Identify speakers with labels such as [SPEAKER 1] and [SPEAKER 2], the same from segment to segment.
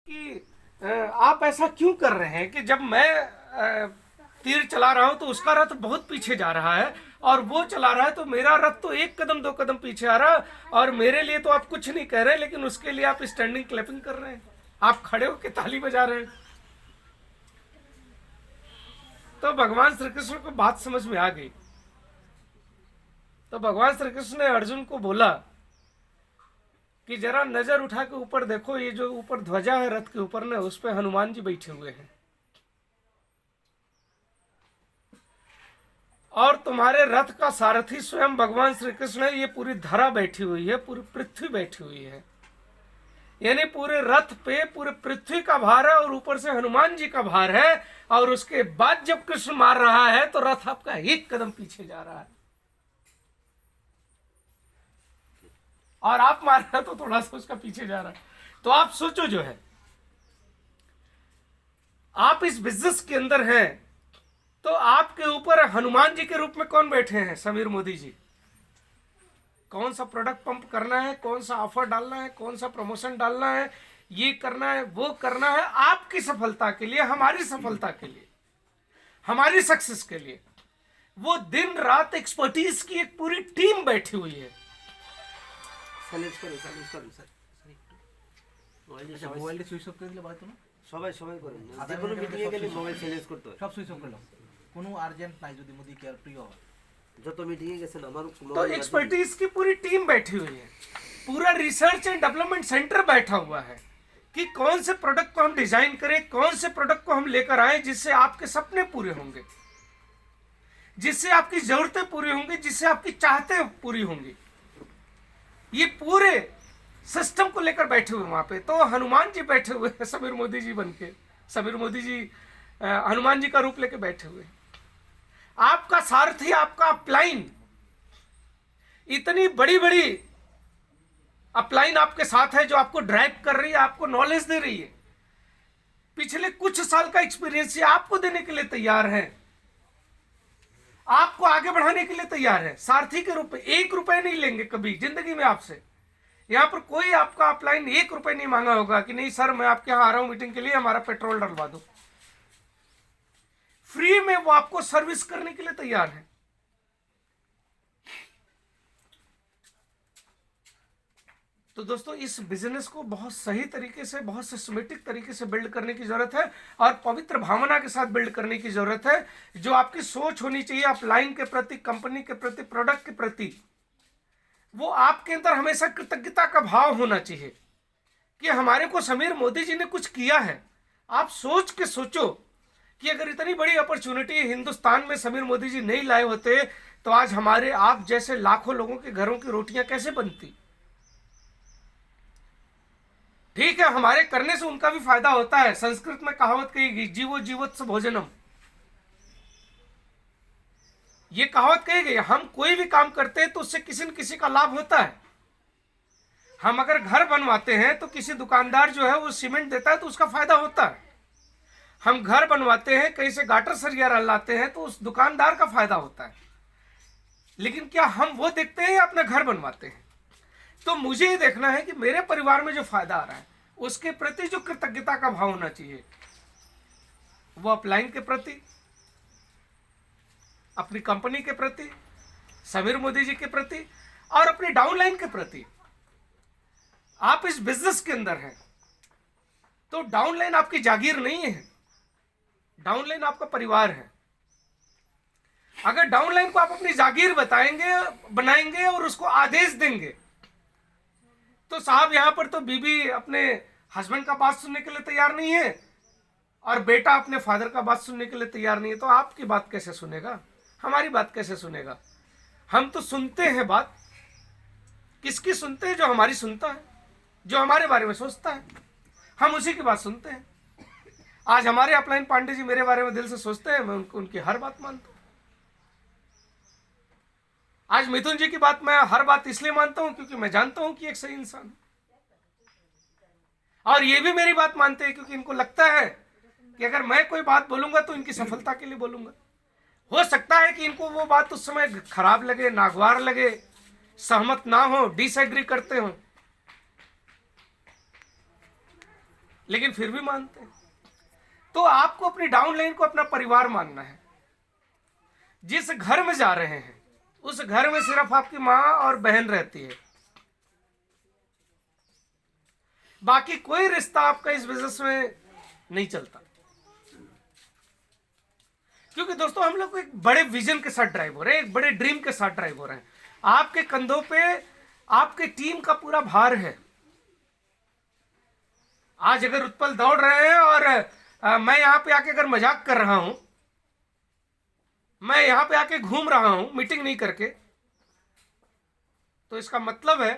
[SPEAKER 1] कि आप ऐसा क्यों कर रहे हैं कि जब मैं तीर चला रहा हूं तो उसका रथ बहुत पीछे जा रहा है और वो चला रहा है तो मेरा रथ तो एक कदम दो कदम पीछे आ रहा है, और मेरे लिए तो आप कुछ नहीं कह रहे, लेकिन उसके लिए आप स्टैंडिंग क्लैपिंग कर रहे हैं, आप खड़े होकर ताली बजा रहे हैं। तो भगवान श्री कृष्ण को बात समझ में आ गई। तो भगवान श्री कृष्ण ने अर्जुन को बोला कि जरा नजर उठा के ऊपर देखो, ये जो ऊपर ध्वजा है रथ के ऊपर ना, उस पे हनुमान जी बैठे हुए हैं, और तुम्हारे रथ का सारथी स्वयं भगवान श्री कृष्ण है। ये पूरी धरा बैठी हुई है, पूरी पृथ्वी बैठी हुई है, यानी पूरे रथ पे पूरे पृथ्वी का भार है और ऊपर से हनुमान जी का भार है। और उसके बाद जब कृष्ण मार रहा है तो रथ आपका एक कदम पीछे जा रहा है, और आप मार रहे हो तो थोड़ा सा उसका पीछे जा रहा है। तो आप सोचो, जो है आप इस बिजनेस के अंदर हैं, तो आपके ऊपर हनुमान जी के रूप में कौन बैठे हैं? समीर मोदी जी। कौन सा प्रोडक्ट पंप करना है, कौन सा ऑफर डालना है, कौन सा प्रमोशन डालना है, ये करना है, वो करना है, आपकी सफलता के लिए, हमारी सफलता के लिए, हमारी सक्सेस के लिए। वो दिन रात एक्सपर्टीज की एक पूरी टीम बैठी हुई है।
[SPEAKER 2] মোবাইলটা সুইচ অফ করে দিলে ভালো তো না?
[SPEAKER 3] সবাই সবাই করেন, যে কোনো মিটিংয়ে গেলে মোবাইল সাইলেন্স করতে হয়।
[SPEAKER 2] সব সুইচ অফ করলাম, কোনো আর্জেন্ট নাই যদি মোদি কেয়ার প্রিয় হয়।
[SPEAKER 3] যত মিটিংয়ে গেছেন আমার
[SPEAKER 1] तो एक्सपर्टीज की पूरी टीम बैठी हुई है, पूरा रिसर्च एंड डेवलपमेंट सेंटर बैठा हुआ है कि कौन से प्रोडक्ट को हम डिजाइन करें, कौन से प्रोडक्ट को हम लेकर आए जिससे आपके सपने पूरे होंगे, जिससे आपकी जरूरतें पूरी होंगी, जिससे आपकी चाहतें पूरी होंगी। ये पूरे सिस्टम को लेकर बैठे हुए वहां पे। तो हनुमान जी बैठे हुए हैं, समीर मोदी जी बनके, समीर मोदी जी हनुमान जी का रूप लेके बैठे हुए हैं। आपका सारथी, आपका अपलाइन, इतनी बड़ी बड़ी अपलाइन आपके साथ है जो आपको ड्राइव कर रही है, आपको नॉलेज दे रही है, पिछले कुछ साल का एक्सपीरियंस ये आपको देने के लिए तैयार है, आपको आगे बढ़ाने के लिए तैयार है। सारथी के रूप में 1 रुपए नहीं लेंगे कभी जिंदगी में आपसे। यहां पर कोई आपका अपलाइन 1 रुपए नहीं मांगा होगा कि नहीं सर मैं आपके यहां आ रहा हूं मीटिंग के लिए, हमारा पेट्रोल डलवा दो। फ्री में वो आपको सर्विस करने के लिए तैयार है। तो दोस्तों, इस बिजनेस को बहुत सही तरीके से, बहुत सिस्टमेटिक तरीके से बिल्ड करने की जरूरत है, और पवित्र भावना के साथ बिल्ड करने की जरूरत है। जो आपकी सोच होनी चाहिए अपलाइन के प्रति, कंपनी के प्रति, प्रोडक्ट के प्रति, वो आपके अंदर हमेशा कृतज्ञता का भाव होना चाहिए कि हमारे को समीर मोदी जी ने कुछ किया है। आप सोच के सोचो कि अगर इतनी बड़ी अपॉर्चुनिटी हिंदुस्तान में समीर मोदी जी नहीं लाए होते तो आज हमारे आप जैसे लाखों लोगों के घरों की रोटियां कैसे बनती। ठीक है, हमारे करने से उनका भी फायदा होता है। संस्कृत में कहावत कही गई, जीवो जीवोत्स भोजनम। ये कहावत कही गई, हम कोई भी काम करते हैं तो उससे किसी न किसी का लाभ होता है। हम अगर घर बनवाते हैं तो किसी दुकानदार जो है वो सीमेंट देता है तो उसका फायदा होता है। हम घर बनवाते हैं, कहीं से गाटर सरिया लाते हैं तो उस दुकानदार का फायदा होता है। लेकिन क्या हम वो देखते हैं या अपना घर बनवाते हैं? तो मुझे ये देखना है कि मेरे परिवार में जो फायदा आ रहा है उसके प्रति जो कृतज्ञता का भाव होना चाहिए, वो अपलाइन के प्रति, अपनी कंपनी के प्रति, समीर मोदी जी के प्रति, और अपनी डाउनलाइन के प्रति। आप इस बिजनेस के अंदर हैं तो डाउनलाइन आपकी जागीर नहीं है, डाउनलाइन आपका परिवार है। अगर डाउनलाइन को आप अपनी जागीर बनाएंगे और उसको आदेश देंगे, तो साहब यहां पर तो बीबी अपने हस्बैंड का बात सुनने के लिए तैयार नहीं है और बेटा अपने फादर का बात सुनने के लिए तैयार नहीं है, तो आपकी बात कैसे सुनेगा, हमारी बात कैसे सुनेगा? हम तो सुनते हैं बात, किसकी सुनते हैं? जो हमारी सुनता है, जो हमारे बारे में सोचता है, हम उसी की बात सुनते हैं। आज हमारे अपलाइन पांडे जी मेरे बारे में दिल से सोचते हैं, मैं उनकी हर बात मानता हूं। आज मिथुन जी की बात मैं हर बात इसलिए मानता हूं क्योंकि मैं जानता हूं कि एक सही इंसान है, और ये भी मेरी बात मानते हैं क्योंकि इनको लगता है कि अगर मैं कोई बात बोलूंगा तो इनकी सफलता के लिए बोलूंगा। हो सकता है कि इनको वो बात उस समय खराब लगे, नागवार लगे, सहमत ना हो, डिसएग्री करते हो, लेकिन फिर भी मानते हैं। तो आपको अपनी डाउनलाइन को अपना परिवार मानना है। जिस घर में जा रहे हैं उस घर में सिर्फ आपकी मां और बहन रहती है, बाकी कोई रिश्ता आपका इस बिजनेस में नहीं चलता। क्योंकि दोस्तों हम लोग एक बड़े विजन के साथ ड्राइव हो रहे हैं, एक बड़े ड्रीम के साथ ड्राइव हो रहे हैं। आपके कंधों पे आपके टीम का पूरा भार है। आज अगर उत्पल दौड़ रहे हैं और मैं यहां पे आके अगर मजाक कर रहा हूं, मैं यहां पे आके घूम रहा हूं मीटिंग नहीं करके, तो इसका मतलब है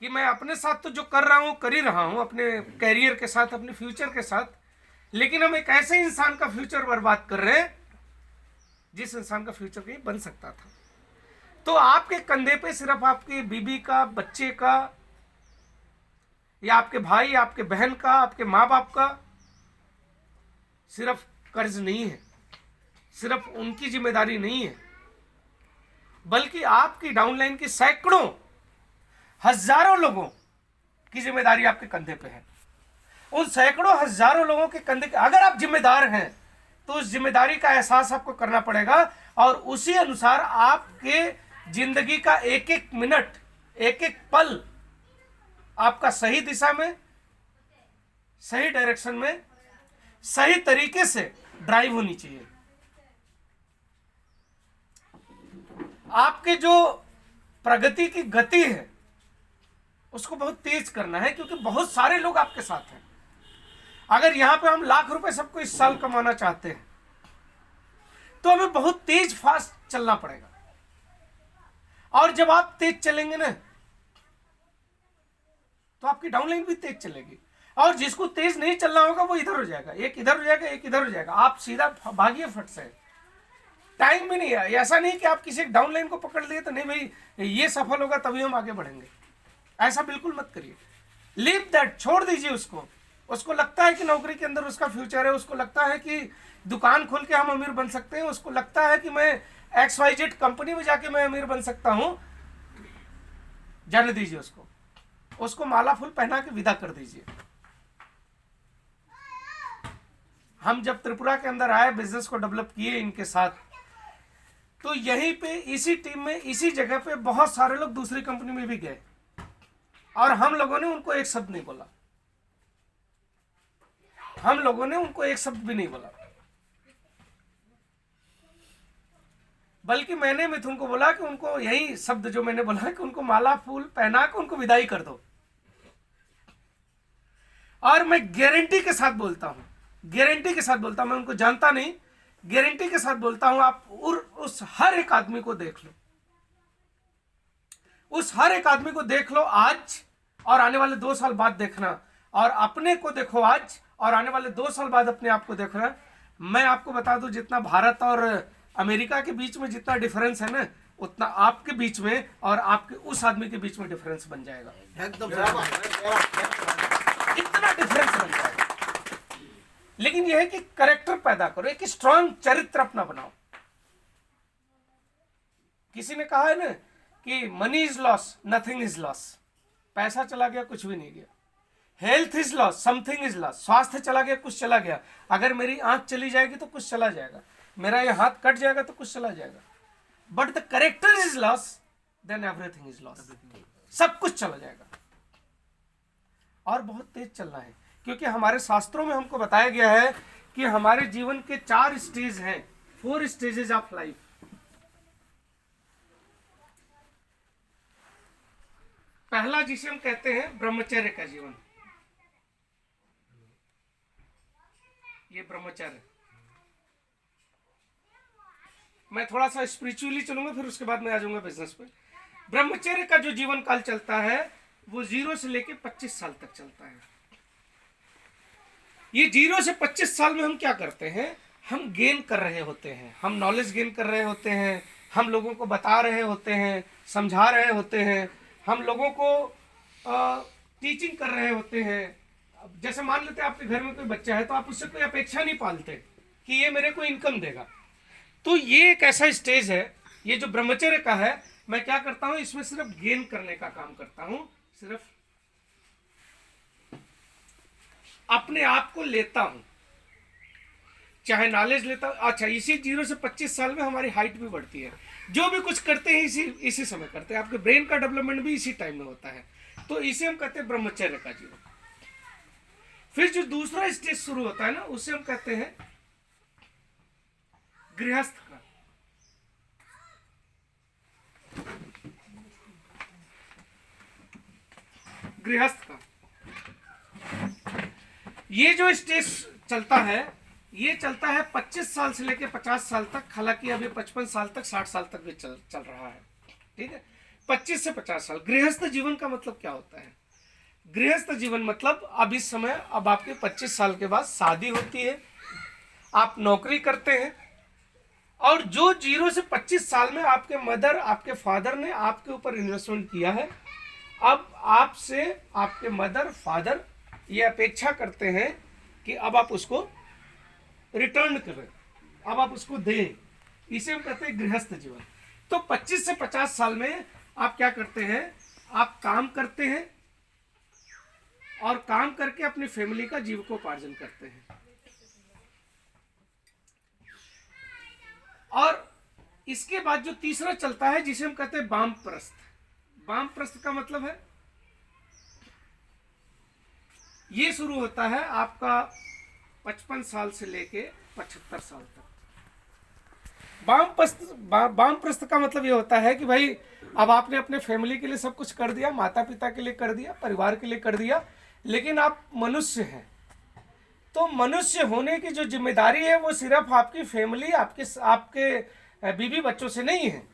[SPEAKER 1] कि मैं अपने साथ तो जो कर रहा हूं कर ही रहा हूं, अपने कैरियर के साथ, अपने फ्यूचर के साथ, लेकिन हम एक ऐसे इंसान का फ्यूचर बर्बाद कर रहे हैं जिस इंसान का फ्यूचर कहीं बन सकता था। तो आपके कंधे पे सिर्फ आपकी बीबी का, बच्चे का, या आपके भाई, आपके बहन का, आपके माँ बाप का सिर्फ कर्ज नहीं है, सिर्फ उनकी जिम्मेदारी नहीं है, बल्कि आपकी डाउनलाइन की सैकड़ों हजारों लोगों की जिम्मेदारी आपके कंधे पे है। उन सैकड़ों हजारों लोगों के कंधे पे अगर आप जिम्मेदार हैं तो उस जिम्मेदारी का एहसास आपको करना पड़ेगा और उसी अनुसार आपके जिंदगी का एक एक मिनट, एक एक पल आपका सही दिशा में, सही डायरेक्शन में, सही तरीके से ड्राइव होनी चाहिए। आपके जो प्रगति की गति है उसको बहुत तेज करना है, क्योंकि बहुत सारे लोग आपके साथ हैं। अगर यहां पे हम लाख रुपए सबको इस साल कमाना चाहते हैं तो हमें बहुत तेज फास्ट चलना पड़ेगा। और जब आप तेज चलेंगे ना तो आपकी डाउनलाइन भी तेज चलेगी, और जिसको तेज नहीं चलना होगा वो इधर हो जाएगा, एक इधर हो जाएगा, एक इधर हो जाएगा। आप सीधा भागिए फट से, टाइम भी नहीं है। ऐसा नहीं कि आप किसी डाउनलाइन को पकड़ लिए तो नहीं भाई ये सफल होगा तभी हम आगे बढ़ेंगे, ऐसा बिल्कुल मत करिए। लीव दैट, छोड़ दीजिए उसको। उसको लगता है कि नौकरी के अंदर उसका फ्यूचर है, उसको लगता है कि दुकान खोल के हम अमीर बन सकते हैं, उसको लगता है कि मैं XYZ कंपनी में जाके मैं अमीर बन सकता हूं। जाने दीजिए उसको माला फूल पहना के विदा कर दीजिए। हम जब त्रिपुरा के अंदर आए, बिजनेस को डेवलप किए इनके साथ, तो यहीं पे इसी टीम में, इसी जगह पे बहुत सारे लोग दूसरी कंपनी में भी गए और हम लोगों ने उनको एक शब्द नहीं बोला, हम लोगों ने उनको एक शब्द भी नहीं बोला, बल्कि मैंने मिथुन को बोला कि उनको यही शब्द जो मैंने बोला कि उनको माला फूल पहना के उनको विदाई कर दो। और मैं गारंटी के साथ बोलता हूं, गारंटी के साथ बोलता हूं, मैं उनको जानता नहीं, गारंटी के साथ बोलता हूं, आप उस हर एक आदमी को देख लो, उस हर एक आदमी को देख लो आज और आने वाले 2 साल बाद देखना, और अपने को देखो आज और आने वाले 2 साल बाद अपने आप को देखना। मैं आपको बता दूं, जितना भारत और अमेरिका के बीच में जितना डिफरेंस है ना, उतना आपके बीच में और आपके उस आदमी के बीच में डिफरेंस बन जाएगा।
[SPEAKER 3] एकदम
[SPEAKER 1] इतना डिफरेंस बन जाएगा। लेकिन यह है कि कैरेक्टर पैदा करो, एक स्ट्रांग चरित्र अपना बनाओ। किसी ने कहा है ना कि money is loss, nothing is loss. पैसा चला गया, कुछ भी नहीं गया। Health is loss, something is loss. स्वास्थ्य चला गया, कुछ चला गया। अगर मेरी आंख चली जाएगी तो कुछ चला जाएगा, मेरा ये हाथ कट जाएगा तो कुछ चला जाएगा। But the character is loss, then everything is loss. सब कुछ चला जाएगा। और बहुत तेज चलना है, क्योंकि हमारे शास्त्रों में हमको बताया गया है कि हमारे जीवन के 4 स्टेज हैं, 4 स्टेजेस ऑफ लाइफ। पहला जिसे हम कहते हैं ब्रह्मचर्य का जीवन, ये ब्रह्मचर्य। मैं थोड़ा सा स्पिरिचुअली चलूंगा, फिर उसके बाद मैं आ जाऊंगा बिजनेस पे। ब्रह्मचर्य का जो जीवन काल चलता है वो 0 से लेके 25 साल तक चलता है। ये 0 से 25 साल में हम क्या करते हैं? हम गेन कर रहे होते हैं, हम नॉलेज गेन कर रहे होते हैं, हम लोगों को बता रहे होते हैं, समझा रहे होते हैं, हम लोगों को टीचिंग कर रहे होते हैं। जैसे मान लेते हैं आपके घर में कोई बच्चा है तो आप उससे कोई अपेक्षा नहीं पालते कि ये मेरे को इनकम देगा। तो ये एक ऐसा स्टेज है, ये जो ब्रह्मचर्य का है, मैं क्या करता हूं, इसमें सिर्फ गेन करने का काम करता हूं, सिर्फ अपने आप को लेता हूं, चाहे नॉलेज लेता हूं। अच्छा, इसी 0 से 25 साल में हमारी हाइट भी बढ़ती है। जो भी कुछ करते हैं इसी समय करते हैं। आपके ब्रेन का डेवलपमेंट भी इसी टाइम में होता है। तो इसे हम कहते हैं ब्रह्मचर्य का जीवन। फिर जो दूसरा स्टेज शुरू होता है ना, उसे हम कहते हैं गृहस्थ का। गृहस्थ का ये जो स्टेज चलता है, ये चलता है 25 साल से लेकर 50 साल तक। हालांकि अभी 55 साल तक, 60 साल तक भी चल रहा है। ठीक है, 25 से 50 साल। गृहस्थ जीवन का मतलब क्या होता है? गृहस्थ जीवन मतलब अब इस समय, अब आपके 25 साल के बाद शादी होती है, आप नौकरी करते हैं, और जो 0 से 25 साल में आपके मदर, आपके फादर ने आपके ऊपर इन्वेस्टमेंट किया है, अब आपसे आपके मदर फादर ये अपेक्षा करते हैं कि अब आप उसको रिटर्न करें, अब आप उसको दें। इसे हम कहते हैं गृहस्थ जीवन। तो 25 से 50 साल में आप क्या करते हैं? आप काम करते हैं और काम करके अपनी फैमिली का जीविकोपार्जन करते हैं। और इसके बाद जो तीसरा चलता है, जिसे हम कहते हैं वामप्रस्थ। वामप्रस्थ का मतलब है, ये शुरू होता है आपका 55 साल से लेके 75 साल तक। वामप्रस्थ का मतलब ये होता है कि भाई अब आपने अपने फैमिली के लिए सब कुछ कर दिया, माता पिता के लिए कर दिया, परिवार के लिए कर दिया, लेकिन आप मनुष्य हैं। तो मनुष्य होने की जो जिम्मेदारी है वो सिर्फ आपकी फैमिली, आपके बीवी बच्चों से नहीं है,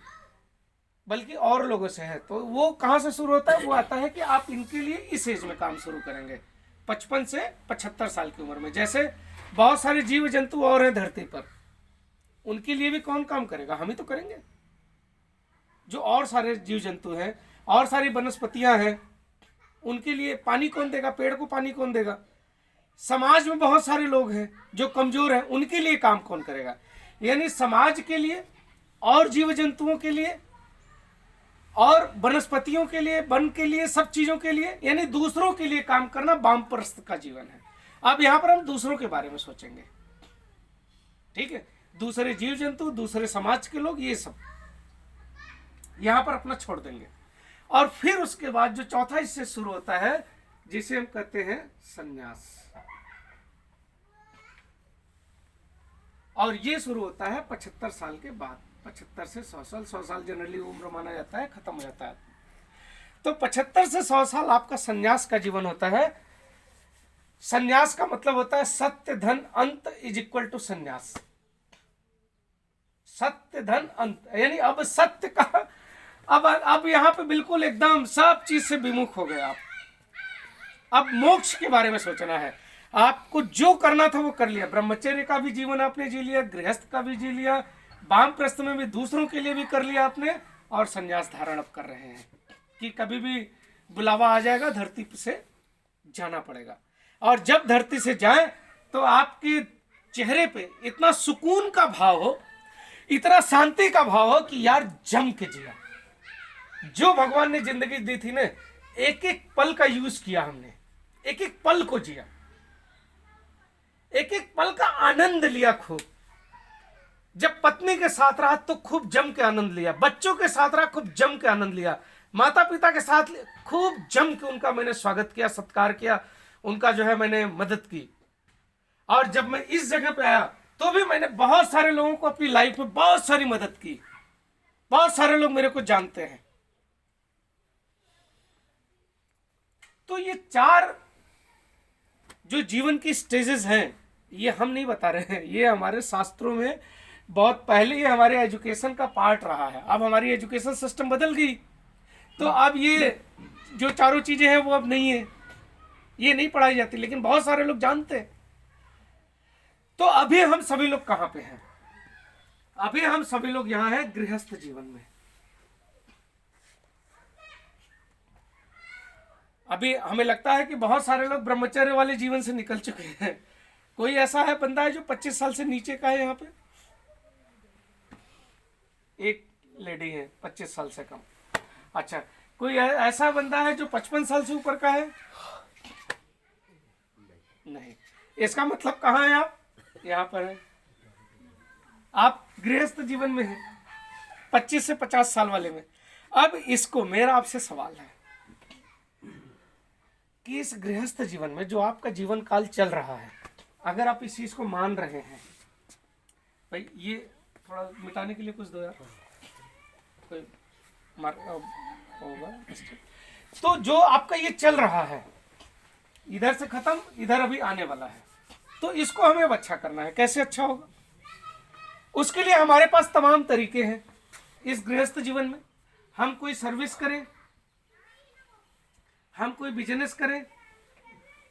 [SPEAKER 1] बल्कि और लोगों से है। तो वो कहाँ से शुरू होता है? वो आता है कि आप इनके लिए इस एज में काम शुरू करेंगे, 55 से 75 साल की उम्र में। जैसे बहुत सारे जीव जंतु और हैं धरती पर, उनके लिए भी कौन काम करेगा? हम ही तो करेंगे। जो और सारे जीव जंतु हैं, और सारी वनस्पतियां हैं, उनके लिए पानी कौन देगा? पेड़ को पानी कौन देगा? समाज में बहुत सारे लोग हैं जो कमजोर हैं, उनके लिए काम कौन करेगा? यानी समाज के लिए और जीव जंतुओं के लिए और वनस्पतियों के लिए, वन के लिए, सब चीजों के लिए, यानी दूसरों के लिए काम करना वामप्रस्थ का जीवन है। अब यहां पर हम दूसरों के बारे में सोचेंगे। ठीक है, दूसरे जीव जंतु, दूसरे समाज के लोग, ये सब यहां पर अपना छोड़ देंगे। और फिर उसके बाद जो चौथा हिस्से शुरू होता है, जिसे हम कहते हैं संन्यास। और ये शुरू होता है 75 साल के बाद। 75 से 100 साल, 100 साल जनरली उम्र माना जाता है, खत्म हो जाता है। तो 75 से 100 साल आपका संन्यास का जीवन होता है। संन्यास का मतलब होता है सत्य धन अंत इज इक्वल टू संन्यास। सत्य धन अंत, यानी अब सत्य का, अब यहां पे बिल्कुल एकदम सब चीज से विमुख हो गए आप। अब मोक्ष के बारे में सोचना है। आपको जो करना था वो कर लिया। ब्रह्मचर्य का भी जीवन आपने जी लिया, गृहस्थ का भी जी लिया, वामप्रस्थ में भी दूसरों के लिए भी कर लिया आपने, और संन्यास धारण अब कर रहे हैं कि कभी भी बुलावा आ जाएगा, धरती से जाना पड़ेगा। और जब धरती से जाए तो आपके चेहरे पे इतना सुकून का भाव हो, इतना शांति का भाव हो कि यार जम के जिया। जो भगवान ने जिंदगी दी थी ना, एक एक पल का यूज किया हमने, एक एक पल को जिया, एक एक पल का आनंद लिया खूब। जब पत्नी के साथ रहा तो खूब जम के आनंद लिया, बच्चों के साथ रहा खूब जम के आनंद लिया, माता पिता के साथ खूब जम के उनका मैंने स्वागत किया, सत्कार किया, उनका जो है मैंने मदद की। और जब मैं इस जगह पे आया तो भी मैंने बहुत सारे लोगों को अपनी लाइफ में बहुत सारी मदद की। बहुत सारे लोग मेरे को जानते हैं। तो ये 4 जो जीवन की स्टेजेस हैं, ये हम नहीं बता रहे हैं, ये हमारे शास्त्रों में बहुत पहले ये हमारे एजुकेशन का पार्ट रहा है। अब हमारी एजुकेशन सिस्टम बदल गई, तो अब ये जो चारों चीजें हैं वो अब नहीं है, ये नहीं पढ़ाई जाती, लेकिन बहुत सारे लोग जानते हैं। तो अभी हम सभी लोग कहां पे हैं? अभी हम सभी लोग यहां हैं गृहस्थ जीवन में। अभी हमें लगता है कि बहुत सारे लोग ब्रह्मचर्य वाले जीवन से निकल चुके हैं। कोई ऐसा है बंदा है जो 25 साल से नीचे का है? यहाँ पे एक लेडी है 25 साल से कम। अच्छा, कोई ऐसा बंदा है जो 55 साल से ऊपर का है? नहीं। इसका मतलब कहाँ है आप? यहाँ पर है। आप गृहस्थ जीवन में हैं, 25 से 50 साल वाले में। अब इसको मेरा आपसे सवाल है कि इस गृहस्थ जीवन में जो आपका जीवन काल चल रहा है, अगर आप इस चीज को मान रहे हैं, भाई ये थोड़ा मिटाने के लिए कुछ दो यार, कोई मार होगा। तो जो आपका ये चल रहा है, इधर से खत्म, इधर अभी आने वाला है, तो इसको हमें अब अच्छा करना है। कैसे अच्छा होगा? उसके लिए हमारे पास तमाम तरीके हैं। इस गृहस्थ जीवन में हम कोई सर्विस करें, हम कोई बिजनेस करें,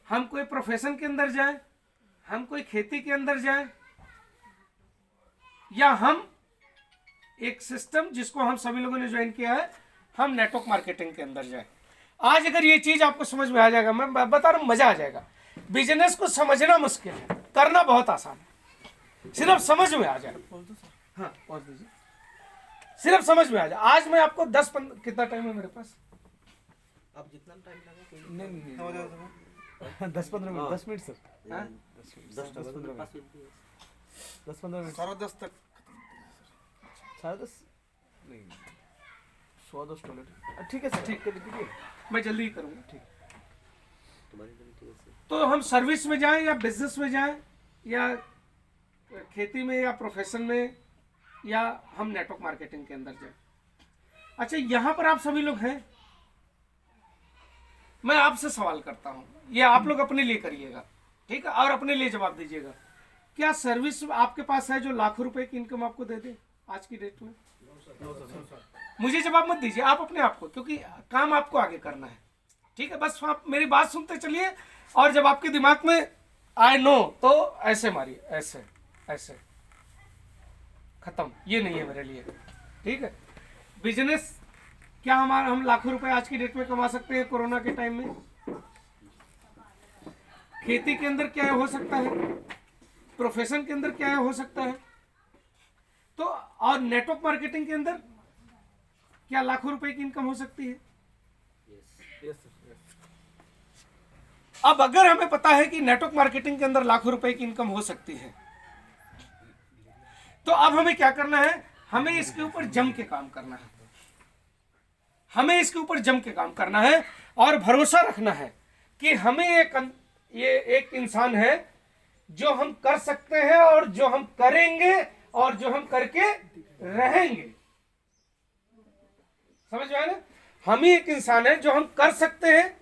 [SPEAKER 1] हम कोई प्रोफेशन के अंदर जाएं, हम कोई खेती के अंदर जाएं, या हम एक सिस्टम जिसको हम सभी लोगों ने ज्वाइन किया है, हम नेटवर्क मार्केटिंग के अंदर जाएं। आज अगर ये चीज आपको समझ में आ जाएगा, मैं बता रहा हूं, मजा आ जाएगा। बिजनेस को समझना मुश्किल है, करना बहुत आसान है, सिर्फ समझ में आ जाए। हाँ पहुंच दीजिए, सिर्फ समझ में आ जाए। आज मैं आपको 10-15 कितना टाइम है मेरे पास?
[SPEAKER 3] आप जितना टाइम लगा कोई
[SPEAKER 2] नहीं 10-15 minute, 10 minute sir,
[SPEAKER 3] 10-15 minute
[SPEAKER 2] 10-15 minute,
[SPEAKER 4] 10:30 तक
[SPEAKER 2] 10:30 नहीं 110 टॉयलेट। ठीक है सर, ठीक है,
[SPEAKER 1] मैं जल्दी ही करूंगा। ठीक।
[SPEAKER 3] तुम्हारी ठीक है सर।
[SPEAKER 1] तो हम सर्विस में जाएं या बिजनेस में जाएं या खेती में या प्रोफेशन में, या हम नेटवर्क मार्केटिंग के अंदर जाएं। अच्छा, यहां पर आप सभी लोग हैं, मैं आपसे सवाल करता हूं, ये आप लोग अपने लिए करिएगा, ठीक है, और अपने लिए जवाब दीजिएगा। क्या सर्विस आपके पास है जो लाखों रुपए की इनकम आपको दे दे आज की डेट में? मुझे जवाब मत दीजिए, आप अपने आप को, क्योंकि काम आपको आगे करना है, ठीक है। बस आप मेरी बात सुनते चलिए, और जब आपके दिमाग में आई नो तो ऐसे मारिए, ऐसे ऐसे, खत्म। ये नहीं है मेरे लिए, ठीक है। बिजनेस, क्या हम लाखों रुपए आज की डेट में कमा सकते हैं कोरोना के टाइम में? खेती के अंदर क्या हो सकता है, प्रोफेशन के अंदर क्या हो सकता है, तो और नेटवर्क मार्केटिंग के अंदर क्या लाखों रुपए की इनकम हो सकती है? अब अगर हमें पता है कि नेटवर्क मार्केटिंग के अंदर लाखों रुपए की इनकम हो सकती है, तो अब हमें क्या करना है? हमें इसके ऊपर जम के काम करना है, हमें इसके ऊपर जम के काम करना है, और भरोसा रखना है कि हमें ये एक इंसान है जो हम कर सकते हैं, और जो हम करेंगे, और जो हम करके रहेंगे। समझ में आया ना? हम ही एक इंसान है जो हम कर सकते हैं,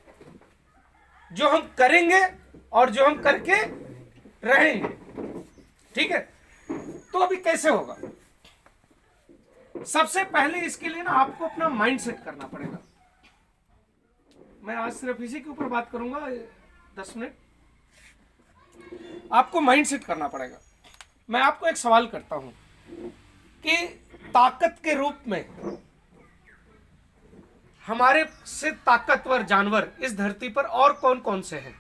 [SPEAKER 1] जो हम करेंगे, और जो हम करके रहेंगे, ठीक है। तो अभी कैसे होगा? सबसे पहले इसके लिए ना आपको अपना माइंड सेट करना पड़ेगा। मैं आज सिर्फ इसी के ऊपर बात करूंगा 10 मिनट। आपको माइंड सेट करना पड़ेगा। मैं आपको एक सवाल करता हूं कि ताकत के रूप में हमारे से ताकतवर जानवर इस धरती पर और कौन कौन से हैं?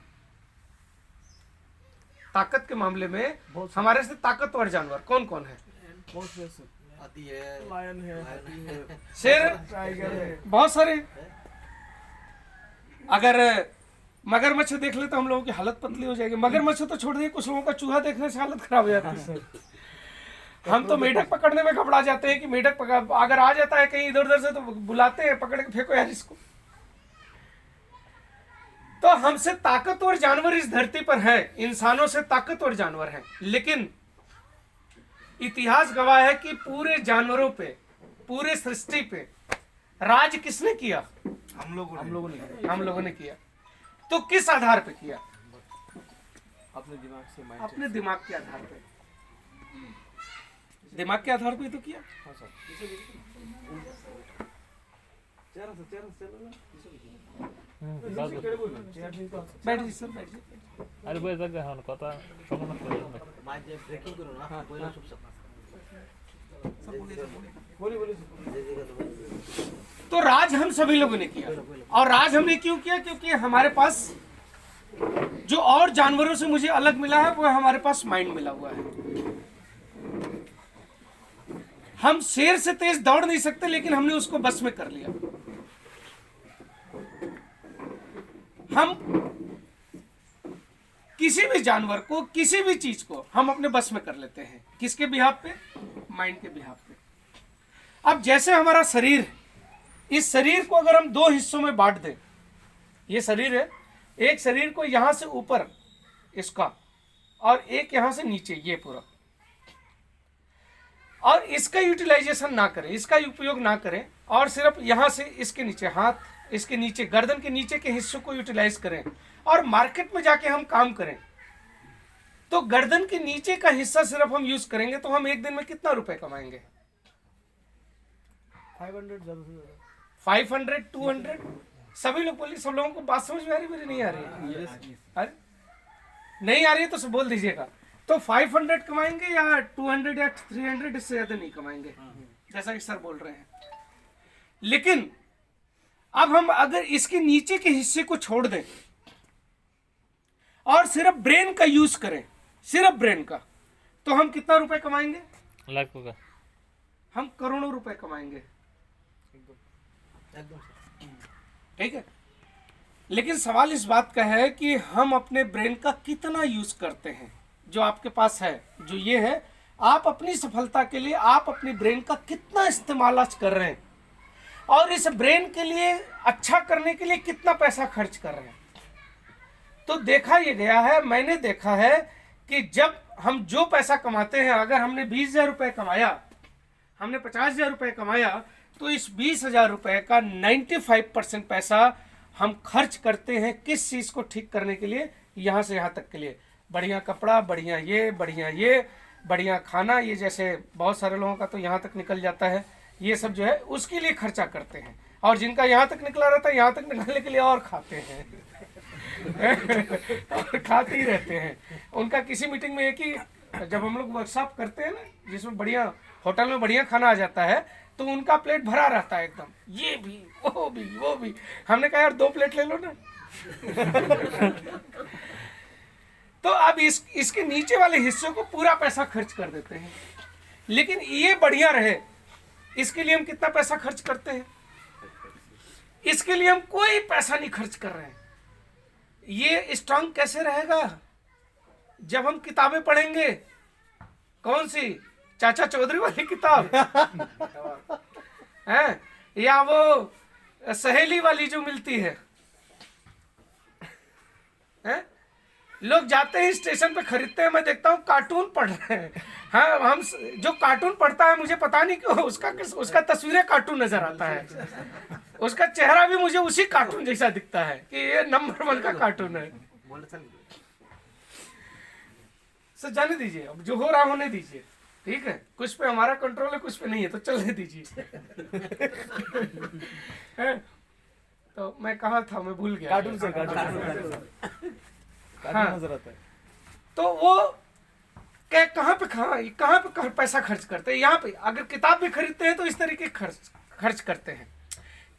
[SPEAKER 1] ताकत के मामले में हमारे से ताकतवर जानवर कौन कौन है?
[SPEAKER 2] बहुत से सर,
[SPEAKER 3] हाथी है,
[SPEAKER 2] लायन है,
[SPEAKER 1] शेर,
[SPEAKER 2] टाइगर है,
[SPEAKER 1] बहुत सारे। अगर मगरमच्छ देख ले तो हम लोगों की हालत पतली हो जाएगी। मगरमच्छ तो छोड़ दिए, कुछ लोगों का चूहा देखने से हालत खराब हो जाती है। हम तो मेढक पकड़ने में घबरा जाते हैं कि मेढक अगर आ जाता है कहीं इधर उधर से तो बुलाते हैं, पकड़ के फेंको यार इसको। तो हमसे ताकतवर जानवर इस धरती पर है, इंसानों से ताकतवर जानवर हैं, लेकिन इतिहास गवाह है कि पूरे जानवरों पे, पूरे सृष्टि पे राज किसने किया?
[SPEAKER 4] हम लोगों ने
[SPEAKER 1] किया। तो किस आधार पे किया?
[SPEAKER 2] अपने दिमाग से, माइंड
[SPEAKER 1] अपने दिमाग के आधार पे। दिमाग के आधार पे तो किया।
[SPEAKER 2] हाँ सर,
[SPEAKER 1] बैठ जी सर, बैठ जी।
[SPEAKER 5] আরে বই জায়গা হন কথা সমন্বয় করে না
[SPEAKER 3] माइंड जब ब्रेकिंग करो ना, कोई ना चुप सकता।
[SPEAKER 2] बोलिए
[SPEAKER 1] तो राज हम सभी लोगों ने किया, और राज हमने क्यों किया? क्योंकि हमारे पास जो और जानवरों से मुझे अलग मिला है वो हमारे पास माइंड मिला हुआ है। हम शेर से तेज दौड़ नहीं सकते, लेकिन हमने उसको बस में कर लिया। हम किसी भी जानवर को, किसी भी चीज को हम अपने बस में कर लेते हैं। किसके बिहाफ पे? माइंड के बिहाफ पे। अब जैसे हमारा शरीर है, इस शरीर को अगर हम दो हिस्सों में बांट दें, ये शरीर है, एक शरीर को यहां से ऊपर इसका और एक यहां से नीचे, ये पूरा, और इसका यूटिलाइजेशन ना करें, इसका उपयोग ना करें, और सिर्फ यहां से इसके नीचे हाथ, इसके नीचे गर्दन के नीचे के हिस्सों को यूटिलाइज करें और मार्केट में जाके हम काम करें, तो गर्दन के नीचे का हिस्सा सिर्फ हम यूज करेंगे तो हम एक दिन में कितना रुपए कमाएंगे? 500, 200? सभी लोग बोलिए, सब लोगों को बात समझ में आ रही, मेरी नहीं आ रही है? अरे नहीं आ रही है तो सब बोल दीजिएगा। तो 500 कमाएंगे या 200 या 300, इससे ज्यादा नहीं कमाएंगे, जैसा कि सर बोल रहे हैं। लेकिन अब हम अगर इसके नीचे के हिस्से को छोड़ दें और सिर्फ ब्रेन का यूज करें, सिर्फ ब्रेन का, तो हम कितना रुपए कमाएंगे?
[SPEAKER 5] लाखों का।
[SPEAKER 1] हम करोड़ों रुपए कमाएंगे।
[SPEAKER 2] एकदम
[SPEAKER 1] ठीक है। लेकिन सवाल इस बात का है कि हम अपने ब्रेन का कितना यूज करते हैं। जो आपके पास है, जो ये है, आप अपनी सफलता के लिए आप अपनी ब्रेन का कितना इस्तेमाल आज कर रहे हैं, और इस ब्रेन के लिए अच्छा करने के लिए कितना पैसा खर्च कर रहे हैं। तो देखा ये गया है, मैंने देखा है कि जब हम जो पैसा कमाते हैं, अगर हमने 20,000 रुपये कमाया, हमने 50,000 रुपये कमाया, तो इस 20,000 रुपये का 95% पैसा हम खर्च करते हैं किस चीज़ को ठीक करने के लिए? यहाँ से यहाँ तक के लिए, बढ़िया कपड़ा, बढ़िया ये, बढ़िया खाना, ये जैसे बहुत सारे लोगों का तो यहाँ तक निकल जाता है, ये सब जो है उसके लिए खर्चा करते हैं। और जिनका यहाँ तक निकला रहता है, यहाँ तक निकलने के लिए और खाते हैं और खाते ही रहते हैं। उनका किसी मीटिंग में एक ही, जब हम लोग वर्कशॉप करते हैं ना, जिसमें बढ़िया होटल में बढ़िया खाना आ जाता है, तो उनका प्लेट भरा रहता है एकदम, ये भी वो भी। हमने कहा यार 2 प्लेट ले लो ना तो अब इसके नीचे वाले हिस्सों को पूरा पैसा खर्च कर देते हैं। लेकिन ये बढ़िया रहे, इसके लिए हम कितना पैसा खर्च करते हैं? इसके लिए हम कोई पैसा नहीं खर्च कर रहे हैं। ये स्ट्रांग कैसे रहेगा? जब हम किताबें पढ़ेंगे। कौन सी? चाचा चौधरी वाली किताब है, या वो सहेली वाली जो मिलती है? लोग जाते हैं स्टेशन पे, खरीदते हैं, मैं देखता हूँ कार्टून पढ़ रहे हैं। हाँ, हम जो कार्टून पढ़ता है, मुझे पता नहीं क्यों उसका तस्वीरें कार्टून नजर आता है, उसका चेहरा भी मुझे उसी कार्टून जैसा दिखता है कि ये नंबर 1 का कार्टून है। सर जाने दीजिए, अब जो हो रहा होने दीजिए, ठीक है? कुछ पे हमारा कंट्रोल है, कुछ पे नहीं है, तो चलने दीजिए तो मैं कहाँ था, मैं भूल गया।
[SPEAKER 4] कार्टून
[SPEAKER 1] हाँ।
[SPEAKER 4] नजर आता है।
[SPEAKER 1] तो वो कहाँ पे पैसा खर्च करते हैं? यहाँ पे। अगर किताब भी खरीदते हैं तो इस तरीके खर्च करते हैं।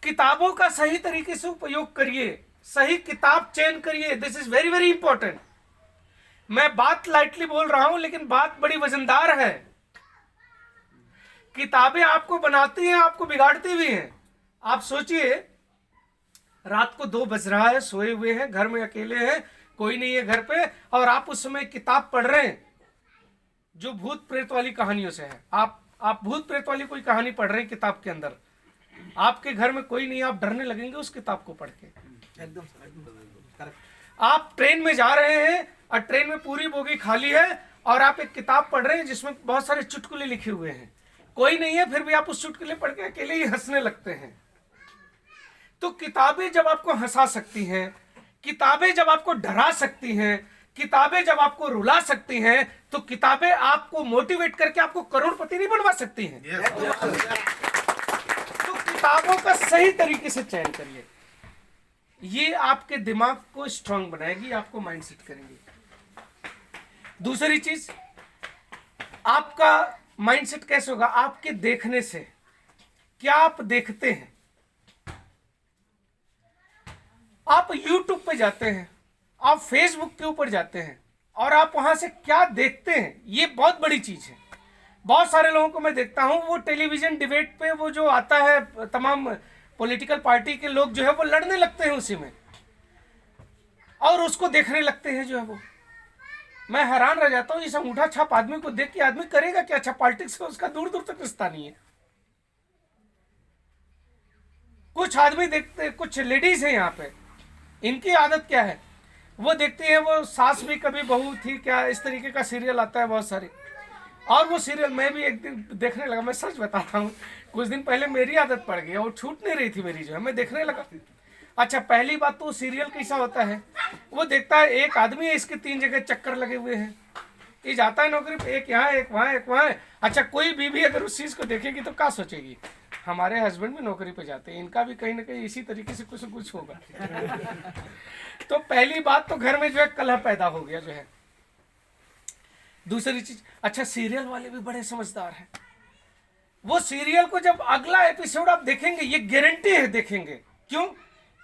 [SPEAKER 1] किताबों का सही तरीके से उपयोग करिए, सही किताब चयन करिए। This is very very important. मैं बात लाइटली बोल रहा हूं, लेकिन बात बड़ी वजनदार है। किताबें आपको बनाती हैं, आपको बिगाड़ती भी हैं। आप सोचिए, रात को 2 बज रहा है, सोए हुए हैं, घर में अकेले हैं, कोई नहीं है घर पे, और आप उस समय किताब पढ़ रहे हैं जो भूत प्रेत वाली कहानियों से है। आप भूत प्रेत वाली कोई कहानी पढ़ रहे हैं किताब के अंदर, आपके घर में कोई नहीं, आप डरने लगेंगे उस किताब को पढ़ के।
[SPEAKER 2] एकदम करेक्ट।
[SPEAKER 1] आप ट्रेन में जा रहे हैं और ट्रेन में पूरी बोगी खाली है, और आप एक किताब पढ़ रहे हैं जिसमें बहुत सारे चुटकुले लिखे हुए हैं, कोई नहीं है, फिर भी आप उस चुटकुले पढ़ के अकेले ही हंसने लगते हैं। तो किताबें जब आपको हंसा सकती हैं, किताबें जब आपको डरा सकती हैं, किताबें जब आपको रुला सकती हैं, तो किताबें आपको मोटिवेट करके आपको करोड़पति नहीं बनवा सकती हैं। तो किताबों का सही तरीके से चयन करिए, ये आपके दिमाग को स्ट्रांग बनाएगी, आपको माइंडसेट करेंगी। दूसरी चीज, आपका माइंडसेट कैसे होगा? आपके देखने से। क्या आप देखते हैं? आप YouTube पे जाते हैं, आप Facebook के ऊपर जाते हैं, और आप वहां से क्या देखते हैं, ये बहुत बड़ी चीज है। बहुत सारे लोगों को मैं देखता हूं, वो टेलीविजन डिबेट पे वो जो आता है, तमाम पॉलिटिकल पार्टी के लोग जो है वो लड़ने लगते हैं उसी में, और उसको देखने लगते हैं जो है वो। मैं हैरान रह जाता हूँ इस अंगूठा छाप आदमी को देख के आदमी करेगा क्या? अच्छा, पॉलिटिक्स से उसका दूर दूर तक रिश्ता नहीं है। कुछ आदमी देखते, कुछ लेडीज है यहाँ पे, इनकी आदत क्या है, वो देखती है, वो सास भी कभी बहू थी क्या, इस तरीके का सीरियल आता है बहुत सारे, और वो सीरियल मैं भी एक दिन देखने लगा। मैं सच बताता हूँ, कुछ दिन पहले मेरी आदत पड़ गई और छूट नहीं रही थी मेरी, जो है मैं देखने लगा। अच्छा, पहली बात तो सीरियल कैसा होता है, वो देखता है एक आदमी है, इसके 3 जगह चक्कर लगे हुए हैं, ये जाता है नौकरी पे, एक यहाँ एक वहाँ एक वहाँ। अच्छा, कोई बीवी अगर उस चीज़ को देखेगी तो क्या सोचेगी, हमारे हस्बैंड भी नौकरी पे जाते हैं, इनका भी कहीं ना कहीं इसी तरीके से कुछ न कुछ होगा। तो पहली बात तो घर में जो है कलह पैदा हो गया जो है। दूसरी चीज, अच्छा सीरियल वाले भी बड़े समझदार हैं, वो सीरियल को जब अगला एपिसोड आप देखेंगे, ये गारंटी है देखेंगे, क्यों?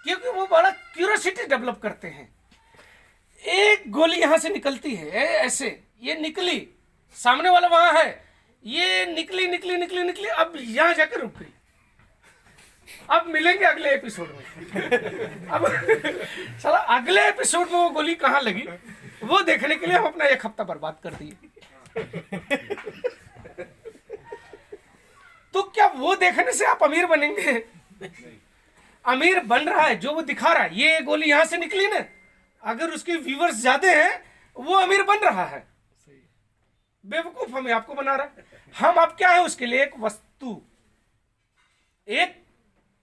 [SPEAKER 1] क्योंकि वो बड़ा क्यूरियोसिटी डेवलप करते हैं। एक गोली यहां से निकलती है ऐसे, ये निकली, सामने वाला वहां है, ये निकली निकली निकली निकली, अब यहां जाकर रुक गई, अब मिलेंगे अगले एपिसोड में। अब साला अगले एपिसोड में वो गोली कहां लगी, वो देखने के लिए हम अपना 1 हफ्ता बर्बाद कर दिए। तो क्या वो देखने से आप अमीर बनेंगे? अमीर बन रहा है जो वो दिखा रहा है, ये गोली यहां से निकली ना, अगर उसके व्यूअर्स ज्यादा हैं वो अमीर बन रहा है। बेवकूफ हमें आपको बना रहा है। हम अब क्या है उसके लिए? एक वस्तु, एक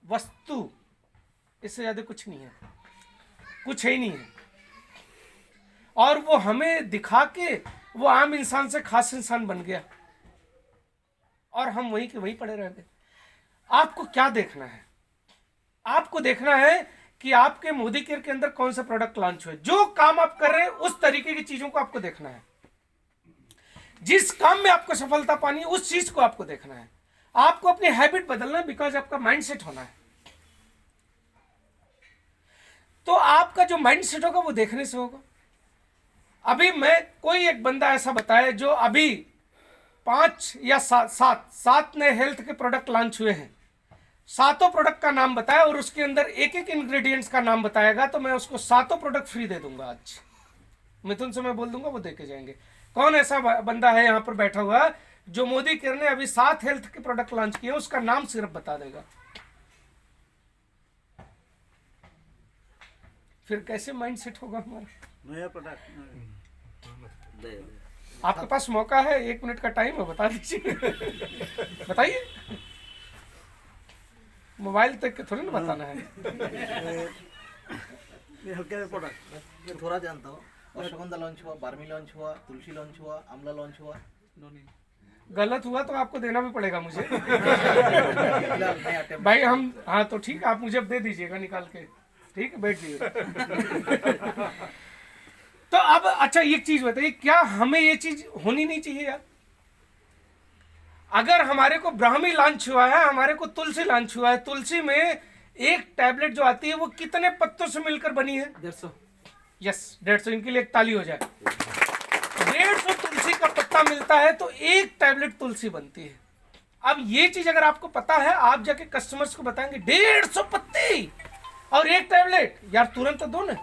[SPEAKER 1] वस्तु, इससे ज्यादा कुछ नहीं है, कुछ है ही नहीं है। और वो हमें दिखा के वो आम इंसान से खास इंसान बन गया और हम वहीं के वहीं पड़े रह गए। आपको क्या देखना है? आपको देखना है कि आपके मोदी केयर के अंदर कौन सा प्रोडक्ट लॉन्च हुए, जो काम आप कर रहे हैं उस तरीके की चीजों को आपको देखना है। जिस काम में आपको सफलता पानी है उस चीज को आपको देखना है। आपको अपनी हैबिट बदलना है, बिकॉज आपका माइंडसेट होना है। तो आपका जो माइंडसेट होगा वो देखने से होगा। अभी मैं कोई एक बंदा ऐसा बताया जो अभी 5 या 7 नए हेल्थ के प्रोडक्ट लॉन्च हुए हैं, 7 प्रोडक्ट का नाम बताया और उसके अंदर एक एक इंग्रेडिएंट्स का नाम बताएगा, तो मैं उसको 7 प्रोडक्ट फ्री दे दूंगा। आज मिथुन से मैं बोल दूंगा, वो देके जाएंगे। कौन ऐसा बंदा है यहाँ पर बैठा हुआ जो मोदी केयर ने अभी 7 हेल्थ के प्रोडक्ट लॉन्च किए, उसका नाम सिर्फ बता देगा? फिर कैसे माइंड सेट होगा हमारा?
[SPEAKER 4] नया प्रोडक्ट
[SPEAKER 1] आपके पास मौका है, 1 मिनट का टाइम है, बता दीजिए। बताइए, मोबाइल तक के थोड़ी ना बताना है।
[SPEAKER 4] ये हल्के प्रोडक्ट
[SPEAKER 2] मैं थोड़ा जानता हूँ। अश्वगंधा लॉन्च हुआ, बार्मी लॉन्च हुआ, तुलसी लॉन्च हुआ, आंवला लॉन्च हुआ।
[SPEAKER 1] गलत हुआ तो आपको देना भी पड़ेगा मुझे।
[SPEAKER 2] फिलहाल नया attempt।
[SPEAKER 1] भाई हम, हाँ तो ठीक है, आप मुझे अब दे दीजिएगा निकाल के, ठीक है, बैठ जाइए। तो अब अच्छा एक चीज बताइए, क्या हमें ये चीज होनी नहीं चाहिए यार? अगर हमारे को ब्राह्मी लॉन्च हुआ है, हमारे को तुलसी लॉन्च हुआ है, तुलसी में एक टैबलेट जो आती है वो कितने पत्तों से मिलकर बनी है?
[SPEAKER 2] 150।
[SPEAKER 1] यस, 150। इनके लिए एक ताली हो जाए। 150 तुलसी का पत्ता मिलता है तो एक टैबलेट तुलसी बनती है। अब ये चीज अगर आपको पता है, आप जाके कस्टमर्स को बताएंगे 150 पत्ती और एक टैबलेट, यार तुरंत दो ना,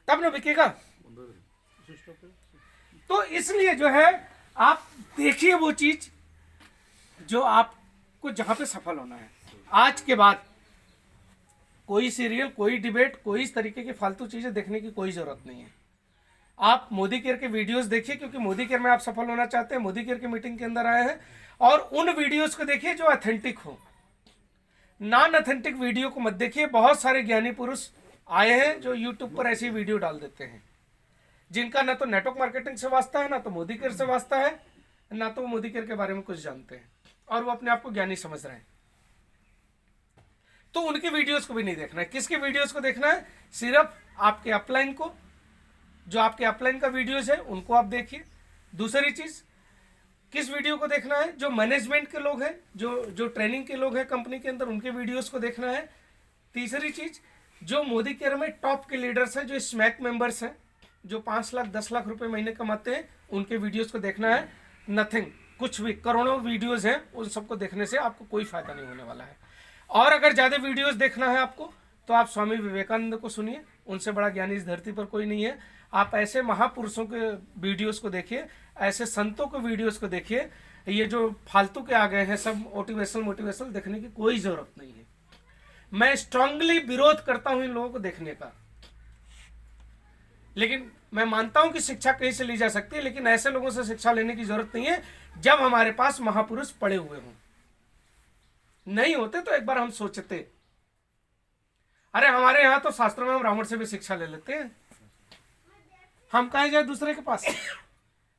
[SPEAKER 1] तब ना बिकेगा। तो इसलिए जो है आप देखिए वो चीज जो आपको जहां पे सफल होना है। आज के बाद कोई सीरियल, कोई डिबेट, कोई इस तरीके की फालतू चीजें देखने की कोई जरूरत नहीं है। आप मोदी केयर के वीडियोस देखिए, क्योंकि मोदी केयर में आप सफल होना चाहते हैं, मोदी केयर की मीटिंग के अंदर आए हैं, और उन वीडियोस को देखिए जो ऑथेंटिक हो। नॉन ऑथेंटिक वीडियो को मत देखिए। बहुत सारे ज्ञानी पुरुष आए हैं जो यूट्यूब पर ऐसी वीडियो डाल देते हैं, जिनका ना तो नेटवर्क मार्केटिंग से वास्ता है, ना तो मोदी केयर से वास्ता है, ना तो वो मोदी केयर के बारे में कुछ जानते हैं, और वो अपने आप को ज्ञानी समझ रहे हैं। तो उनकी वीडियोस को भी नहीं देखना है। किसकी वीडियोस को देखना है? सिर्फ आपके अपलाइन को, जो आपके अपलाइन का वीडियोस है उनको आप देखिए। दूसरी चीज, किस वीडियो को देखना है? जो मैनेजमेंट के लोग हैं, जो ट्रेनिंग के लोग हैं कंपनी के अंदर, उनके वीडियोस को देखना है। तीसरी चीज, जो मोदी केयर में टॉप के लीडर्स हैं, जो स्मैक मेंबर्स हैं, जो 5 लाख 10 लाख रुपए महीने कमाते हैं, उनके वीडियोस को देखना है। नथिंग, कुछ भी, करोड़ों वीडियोस हैं, उन सबको देखने से आपको कोई फायदा नहीं होने वाला है। और अगर ज़्यादा वीडियोस देखना है आपको, तो आप स्वामी विवेकानंद को सुनिए, उनसे बड़ा ज्ञानी इस धरती पर कोई नहीं है। आप ऐसे महापुरुषों के वीडियोस को देखिए, ऐसे संतों के वीडियोस को देखिए। ये जो फालतू के आ गए हैं सब मोटिवेशनल देखने की कोई जरूरत नहीं है। मैं स्ट्रांगली विरोध करता हूं इन लोगों को देखने का। लेकिन मैं मानता हूं कि शिक्षा कहीं से ली जा सकती है, लेकिन ऐसे लोगों से शिक्षा लेने की जरूरत नहीं है जब हमारे पास महापुरुष पड़े हुए हों। नहीं होते तो एक बार हम सोचते। अरे हमारे यहां तो शास्त्रों में हम रावण से भी शिक्षा ले लेते हैं। हम कहे जाए दूसरे के पास।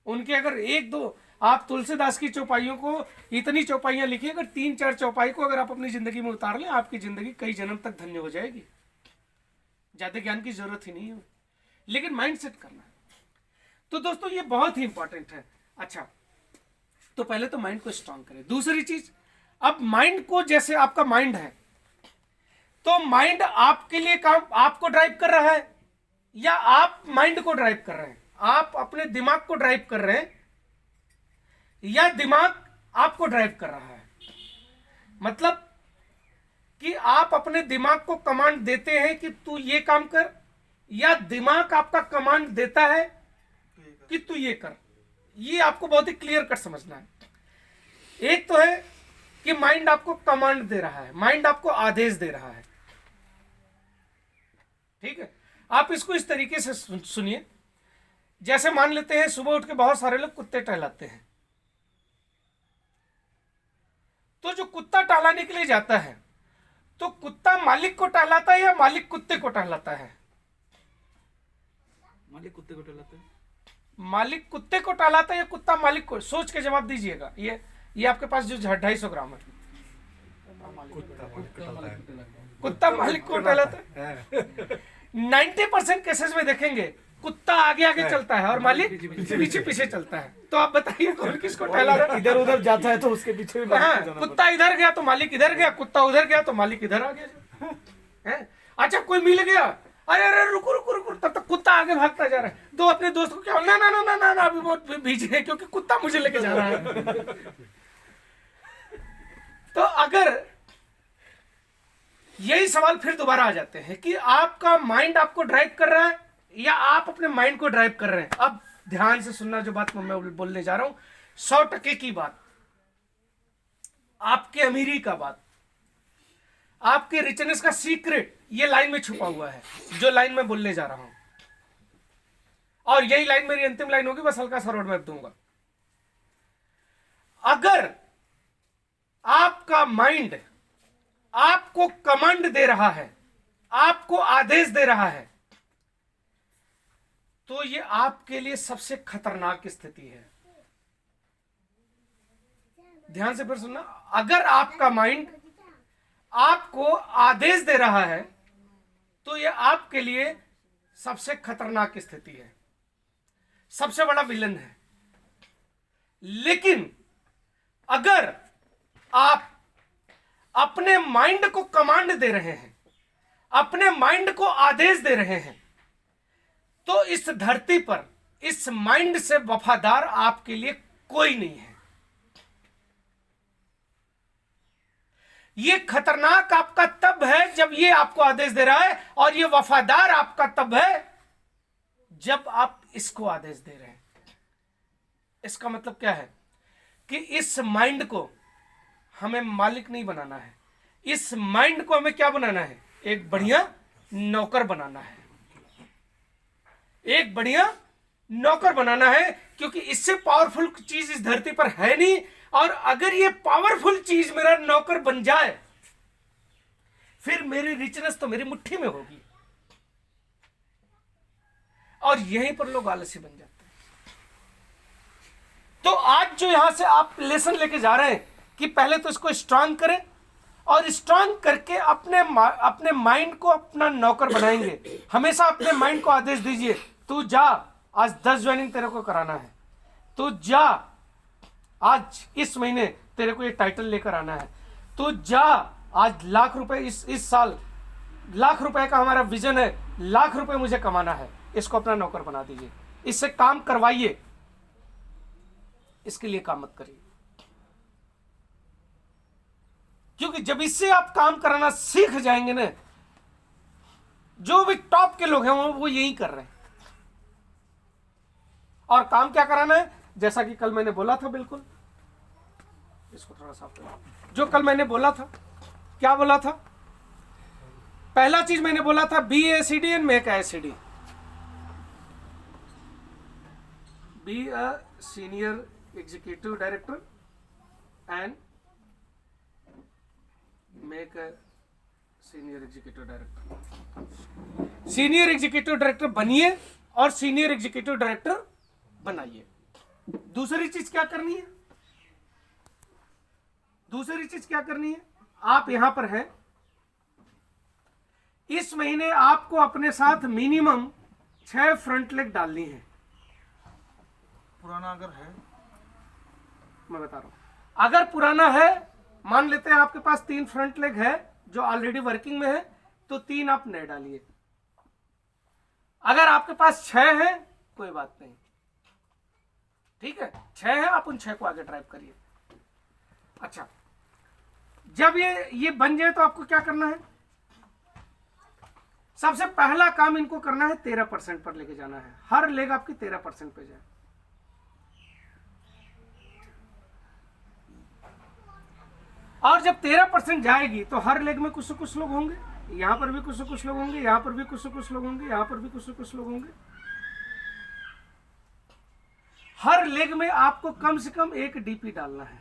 [SPEAKER 1] उनके अगर एक दो, आप तुलसीदास की चौपाइयों को, इतनी चौपाइयां लिखी, अगर 3-4 चौपाई को अगर आप अपनी जिंदगी में उतार लें, आपकी जिंदगी कई जन्म तक धन्य हो जाएगी। ज्यादा ज्ञान की जरूरत ही नहीं है, लेकिन माइंड सेट करना है। तो दोस्तों ये बहुत ही इंपॉर्टेंट है। अच्छा, तो पहले तो माइंड को स्ट्रांग करें। दूसरी चीज, अब माइंड को, जैसे आपका माइंड है तो माइंड आपके लिए काम, आपको ड्राइव कर रहा है या आप माइंड को ड्राइव कर रहे हैं? आप अपने दिमाग को ड्राइव कर रहे हैं या दिमाग आपको ड्राइव कर रहा है? मतलब कि आप अपने दिमाग को कमांड देते हैं कि तू ये काम कर, या दिमाग आपका कमांड देता है कि तू ये कर। ये आपको बहुत ही क्लियर कट समझना है। एक तो है कि माइंड आपको कमांड दे रहा है, माइंड आपको आदेश दे रहा है। ठीक है, आप इसको इस तरीके से सुनिए। जैसे मान लेते हैं सुबह उठ के बहुत सारे लोग कुत्ते टहलाते हैं, तो जो कुत्ता टहलाने के लिए जाता है तो कुत्ता मालिक को टहलाता है या मालिक कुत्ते को टहलाता है?
[SPEAKER 3] मालिक कुत्ते को टहलाता है।
[SPEAKER 1] मालिक कुत्ते को टहलाता है या कुत्ता मालिक को? सोच के जवाब दीजिएगा। ये आपके पास जो 250 ग्राम है, कुत्ता मालिक को टहलाता है। 90% केसेस में देखेंगे कुत्ता आगे आगे चलता है और मालिक पीछे पीछे चलता है। तो आप बताइए कौन किसको टहला रहा है?
[SPEAKER 4] इधर उधर जाता है तो उसके पीछे भी
[SPEAKER 1] हाँ, कुत्ता इधर गया तो मालिक इधर गया, कुत्ता उधर गया तो मालिक इधर आ गया है। अच्छा, कोई मिल गया, अरे अरे रुको रुको रुको, तब तक कुत्ता आगे भागता जा रहा है। तो अपने दोस्त को क्या, ना ना ना ना ना, अभी बहुत भीजे है क्योंकि कुत्ता मुझे लेके जा रहा है। तो अगर यही सवाल फिर दोबारा आ जाते हैं कि आपका माइंड आपको ड्राइव कर रहा है या आप अपने माइंड को ड्राइव कर रहे हैं। अब ध्यान से सुनना जो बात मैं बोलने जा रहा हूं, 100% की बात, आपके अमीरी का बात, आपके रिचनेस का सीक्रेट ये लाइन में छुपा हुआ है, जो लाइन मैं बोलने जा रहा हूं। और यही लाइन मेरी अंतिम लाइन होगी, बस हल्का सा रोड मैप दूंगा। अगर आपका माइंड आपको कमांड दे रहा है, आपको आदेश दे रहा है, तो ये आपके लिए सबसे खतरनाक स्थिति है। ध्यान से फिर सुनना। अगर आपका माइंड आपको आदेश दे रहा है तो ये आपके लिए सबसे खतरनाक स्थिति है, सबसे बड़ा विलन है। लेकिन अगर आप अपने माइंड को कमांड दे रहे हैं, अपने माइंड को आदेश दे रहे हैं, तो इस धरती पर इस माइंड से वफादार आपके लिए कोई नहीं है। ये खतरनाक आपका तब है जब ये आपको आदेश दे रहा है, और ये वफादार आपका तब है जब आप इसको आदेश दे रहे हैं। इसका मतलब क्या है कि इस माइंड को हमें मालिक नहीं बनाना है, इस माइंड को हमें क्या बनाना है? एक बढ़िया नौकर बनाना है, एक बढ़िया नौकर बनाना है, क्योंकि इससे पावरफुल चीज इस धरती पर है नहीं। और अगर ये पावरफुल चीज मेरा नौकर बन जाए, फिर मेरी रिचनेस तो मेरी मुट्ठी में होगी। और यहीं पर लोग आलसी बन जाते हैं। तो आज जो यहां से आप लेसन लेके जा रहे हैं कि पहले तो इसको स्ट्रांग करें, और स्ट्रांग करके अपने माइंड को अपना नौकर बनाएंगे। हमेशा अपने माइंड को आदेश दीजिए, तू जा, आज 10 ज्वाइनिंग तेरे को कराना है, तू जा, आज इस महीने तेरे को ये टाइटल लेकर आना है, तू जा, आज लाख रुपए इस साल लाख रुपए का हमारा विजन है, लाख रुपए मुझे कमाना है, इसको अपना नौकर बना दीजिए, इससे काम करवाइए, इसके लिए काम मत करिए। क्योंकि जब इससे आप काम कराना सीख जाएंगे ना, जो भी टॉप के लोग हैं वो यही कर रहे हैं। और काम क्या कराना है, जैसा कि कल मैंने बोला था, बिल्कुल इसको थोड़ा साफ करो, जो कल मैंने बोला था, क्या बोला था, पहला चीज मैंने बोला था BACD and make ACD, be a senior executive director and make a senior executive director. Senior executive director बनिए और सीनियर एग्जीक्यूटिव डायरेक्टर बनाइए। दूसरी चीज क्या करनी है, दूसरी चीज क्या करनी है, आप यहां पर हैं, इस महीने आपको अपने साथ मिनिमम 6 फ्रंट लेग डालनी है।
[SPEAKER 2] पुराना अगर है,
[SPEAKER 1] मैं बता रहा हूं, अगर पुराना है, मान लेते हैं आपके पास 3 फ्रंट लेग है जो ऑलरेडी वर्किंग में है, तो 3 आप नए डालिए। अगर आपके पास 6 है, कोई बात नहीं, ठीक है, 6 है, आप उन 6 को आगे ड्राइव करिए। अच्छा, जब ये बन जाए तो आपको क्या करना है, सबसे पहला काम इनको करना है 13% पर लेके जाना है, हर लेग आपकी 13% पे जाए। और जब 13% जाएगी तो हर लेग में कुछ से कुछ लोग होंगे, यहां पर भी कुछ से कुछ लोग होंगे, यहां पर भी कुछ से कुछ लोग होंगे, यहां पर भी कुछ से कुछ लोग होंगे। हर लेग में आपको कम से कम एक डीपी डालना है।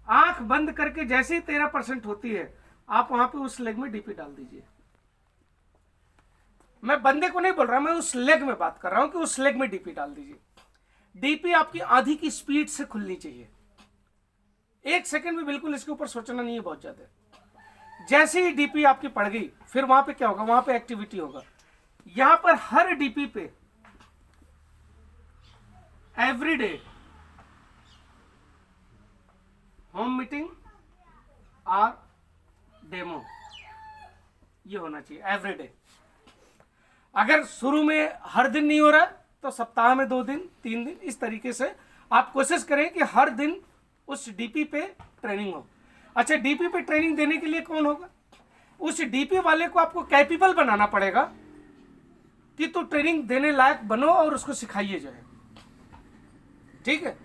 [SPEAKER 1] आंख बंद करके जैसे ही 13% होती है, आप वहां पे उस लेग में डीपी डाल दीजिए। मैं बंदे को नहीं बोल रहा, मैं उस लेग में बात कर रहा हूं कि उस लेग में डीपी डाल दीजिए। डीपी आपकी आधी की स्पीड से खुलनी चाहिए, 1 सेकंड में बिल्कुल इसके ऊपर सोचना नहीं है बहुत ज्यादा। जैसे ही डीपी आपकी पड़ गई, फिर वहां पे क्या होगा, वहां पे एक्टिविटी होगा। यहां पर हर डीपी पे एवरीडे होम मीटिंग और डेमो, ये होना चाहिए एवरीडे। अगर शुरू में हर दिन नहीं हो रहा तो सप्ताह में 2 दिन 3 दिन, इस तरीके से आप कोशिश करें कि हर दिन उस डीपी पे ट्रेनिंग हो। अच्छा, डीपी पे ट्रेनिंग देने के लिए कौन होगा, उस डीपी वाले को आपको कैपेबल बनाना पड़ेगा कि तो ट्रेनिंग देने लायक बनो और उसको सिखाइए जो है, ठीक है,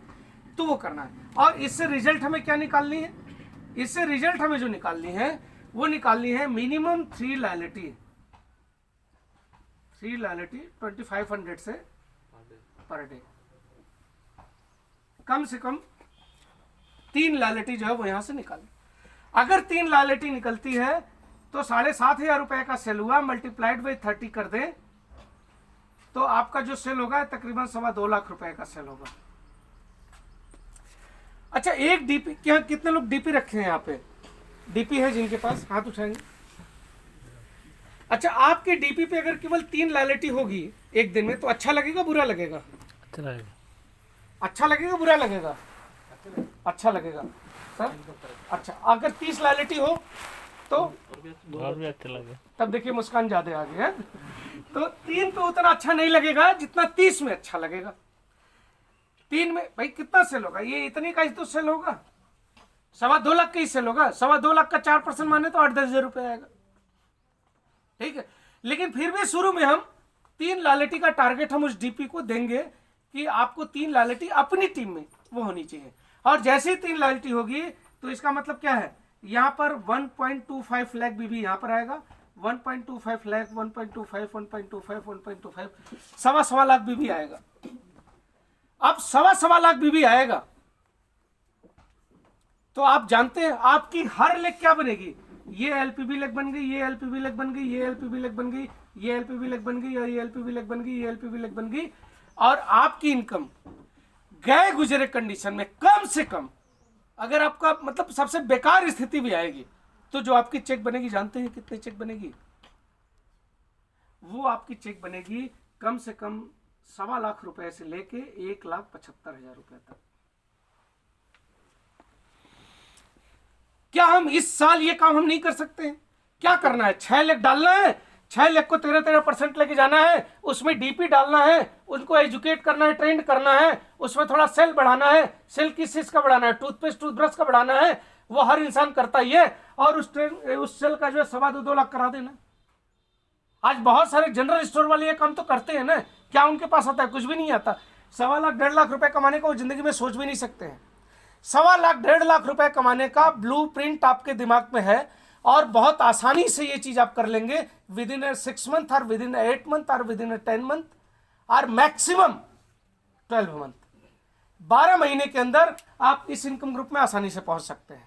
[SPEAKER 1] तो वो करना है। और इससे रिजल्ट हमें क्या निकालनी है, इससे रिजल्ट हमें जो निकालनी है वो निकालनी है मिनिमम 3 लॉयल्टी 2500 से पर डे, कम से कम 3 लॉयल्टी जो है वो यहां से निकालें। अगर 3 लॉयल्टी निकलती है तो 7,500 रुपए का सेल हुआ, मल्टीप्लाइड बाई 30 कर दें तो आपका जो सेल होगा तकरीबन 2.25 लाख रुपए का सेल होगा। अच्छा, एक डीपी, क्या कितने लोग डीपी रखे हैं यहाँ पे, डीपी है जिनके पास, हाथ उठाएंगे। अच्छा, आपके डीपी पे अगर केवल 3 लॉयल्टी होगी एक दिन में तो अच्छा लगेगा बुरा लगेगा,
[SPEAKER 5] अच्छा लगेगा,
[SPEAKER 1] अच्छा लगेगा बुरा लगेगा, अच्छा लगेगा सर। अच्छा, अगर 30 लॉयल्टी हो तो
[SPEAKER 5] और भी अच्छा लगेगा,
[SPEAKER 1] तब देखिए मुस्कान ज्यादा आ गई है। तो 3 पे उतना अच्छा नहीं लगेगा जितना 30 में अच्छा लगेगा। 3 में भाई कितना सेल होगा, ये इतने का ही तो सेल होगा, 2.25 लाख का ही सेल होगा। 2.25 लाख का 4% माने तो 8-10 हजार रुपये आएगा, ठीक है। लेकिन फिर भी शुरू में हम 3 लॉयल्टी का टारगेट हम उस डीपी को देंगे कि आपको 3 लॉयल्टी अपनी टीम में वो होनी चाहिए। और जैसे ही 3 लॉयल्टी होगी तो इसका मतलब क्या है, यहाँ पर 1.25 लाख बीबी यहाँ पर आएगा, 1.25 लाख, 1.25, 1.25, 1.25, 2.25 लाख बीबी आएगा। अब 2.25 लाख बीबी आएगा तो आप जानते हैं आपकी हर लेग क्या बनेगी, ये एलपीबी लेग बन गई, ये एलपीबी लेग बन गई, ये एलपीबी लेग बन गई, ये एलपीबी लेग बन गई, और ये एलपीबी लेग बन गई, ये एलपीबी लेग बन गई। और आपकी इनकम गए गुजरे कंडीशन में कम से कम, अगर आपका मतलब सबसे बेकार स्थिति भी आएगी तो जो आपकी चेक बनेगी, जानते हैं कितने चेक बनेगी, वो आपकी चेक बनेगी कम से कम 2.25 लाख रुपए से लेके 1,75,000 रुपए तक। क्या हम इस साल ये काम हम नहीं कर सकते हैं? क्या करना है, 6 लाख डालना है, 6 लाख को 13% लेके जाना है, उसमें डीपी डालना है, उनको एजुकेट करना है, ट्रेंड करना है, उसमें थोड़ा सेल बढ़ाना है। सेल किस चीज का बढ़ाना है, टूथपेस्ट टूथब्रश का बढ़ाना है, वो हर इंसान करता ही है। और उस सेल का जो है 2.25 लाख करा देना। आज बहुत सारे जनरल स्टोर वाले ये काम तो करते हैं ना क्या उनके पास आता है? कुछ भी नहीं आता। 1.25 लाख 1.5 लाख रुपए कमाने को वो जिंदगी में सोच भी नहीं सकते हैं। 1.25 लाख 1.5 लाख रुपए कमाने का ब्लूप्रिंट आपके दिमाग में है और बहुत आसानी से ये चीज आप कर लेंगे विद इन 6 मंथ और विद इन 8 मंथ और विद इन 10 मंथ और मैक्सिमम 12 मंथ। 12 महीने के अंदर आप इस इनकम ग्रुप में आसानी से पहुंच सकते हैं।